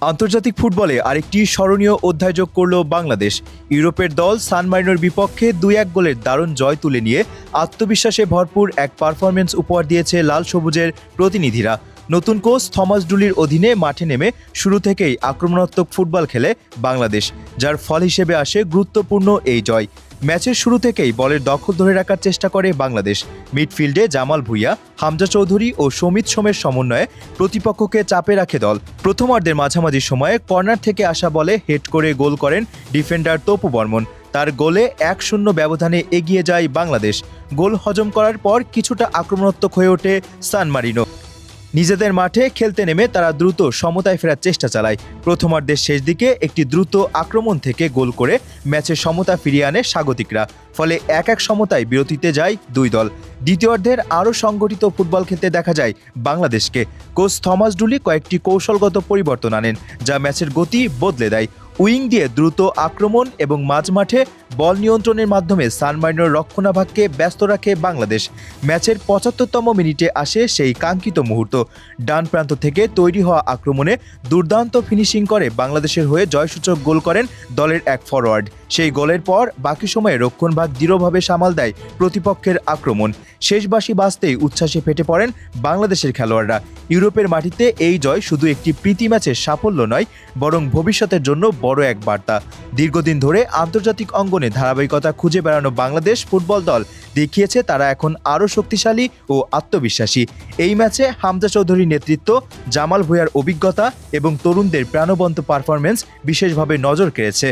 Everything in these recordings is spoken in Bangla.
আন্তর্জাতিক ফুটবলে আরেকটি স্মরণীয় অধ্যায় যোগ করল বাংলাদেশ। ইউরোপের দল সান মারিনোর বিপক্ষে ২-১ গোলের দারুণ জয় তুলে নিয়ে আত্মবিশ্বাসে ভরপুর এক পারফরমেন্স উপহার দিয়েছে লাল সবুজের প্রতিনিধিরা। নতুন কোচ থমাস ডুলির অধীনে মাঠে নেমে শুরু থেকেই আক্রমণাত্মক ফুটবল খেলে বাংলাদেশ, যার ফল হিসেবে আসে গুরুত্বপূর্ণ এই জয়। ম্যাচের শুরু থেকেই বলের দখল ধরে রাখার চেষ্টা করে বাংলাদেশ। মিডফিল্ডে জামাল ভুঁইয়া, হামজা চৌধুরী ও সমিত সোমের সমন্বয়ে প্রতিপক্ষকে চাপে রাখে দল। প্রথমার্ধের মাঝামাঝি সময়ে কর্নার থেকে আসা বলে হেড করে গোল করেন ডিফেন্ডার তপু বর্মন। তার গোলে ১-০ ব্যবধানে এগিয়ে যায় বাংলাদেশ। গোল হজম করার পর কিছুটা আক্রমণাত্মক হয়ে ওঠে সান মারিনো। নিজেদের মাঠে খেলতে নেমে তারা দ্রুত সমতায় ফেরার চেষ্টা চালায়। প্রথমার্ধের শেষ দিকে একটি দ্রুত আক্রমণ থেকে গোল করে ম্যাচে সমতা ফিরিয়ে আনে স্বাগতিকরা। ফলে ১-১ সমতায় বিরতিতে যায় দুই দল। দ্বিতীয়ার্ধের আরও সংগঠিত ফুটবল খেলতে দেখা যায় বাংলাদেশকে। কোচ থমাস ডুলি কয়েকটি কৌশলগত পরিবর্তন আনেন, যা ম্যাচের গতি বদলে দেয়। উইং দিয়ে দ্রুত আক্রমণ এবং মাঝমাঠে বল নিয়ন্ত্রণের মাধ্যমে সান মারিনোর রক্ষণাভাগকে ব্যস্ত রাখে বাংলাদেশ। ম্যাচের ৭৫তম মিনিটে আসে সেই কাঙ্ক্ষিত মুহূর্ত। ডান প্রান্ত থেকে তৈরি হওয়া আক্রমণে দুর্দান্ত ফিনিশিং করে বাংলাদেশের হয়ে জয়সূচক গোল করেন দলের এক ফরোয়ার্ড। সেই গোলের পর বাকি সময়ে রক্ষণভাগ দৃঢ়ভাবে সামাল দেয় প্রতিপক্ষের আক্রমণ। শেষ বাঁশি বাজতেই উচ্ছ্বাসে ফেটে পড়েন বাংলাদেশের খেলোয়াড়রা। ইউরোপের মাটিতে এই জয় শুধু একটি প্রীতি ম্যাচের সাফল্য নয়, বরং ভবিষ্যতের জন্য বড় এক বার্তা। দীর্ঘদিন ধরে আন্তর্জাতিক অঙ্গনে ধারাবাহিকতা খুঁজে বেড়ানো বাংলাদেশ ফুটবল দল দেখিয়েছে তারা এখন আরও শক্তিশালী ও আত্মবিশ্বাসী। এই ম্যাচে হামজা চৌধুরীর নেতৃত্ব, জামাল ভুঁইয়ার অভিজ্ঞতা এবং তরুণদের প্রাণবন্ত পারফরমেন্স বিশেষভাবে নজর কেড়েছে।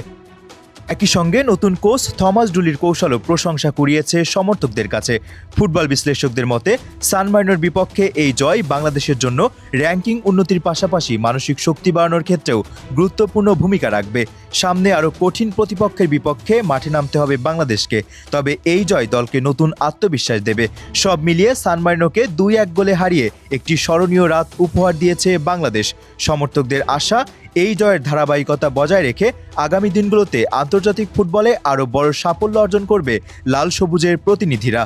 একই সঙ্গে নতুন কোচ থমাস ডুলির কৌশলও প্রশংসা কুড়িয়েছে সমর্থকদের কাছে। ফুটবল বিশ্লেষকদের মতে সান মারিনোর বিপক্ষে এই জয় বাংলাদেশের জন্য র্যাঙ্কিং উন্নতির পাশাপাশি মানসিক শক্তি বাড়ানোর ক্ষেত্রেও গুরুত্বপূর্ণ ভূমিকা রাখবে। সামনে আরও কঠিন প্রতিপক্ষের বিপক্ষে মাঠে নামতে হবে বাংলাদেশকে, তবে এই জয় দলকে নতুন আত্মবিশ্বাস দেবে। সব মিলিয়ে সান মারিনোকে ২-১ গোলে হারিয়ে একটি স্মরণীয় রাত উপহার দিয়েছে বাংলাদেশ। সমর্থকদের আশা, এই জয়ের ধারাবাহিকতা বজায় রেখে আগামী দিনগুলোতে আন্তর্জাতিক ফুটবলে আরও বড় সাফল্য অর্জন করবে লাল সবুজের প্রতিনিধিরা।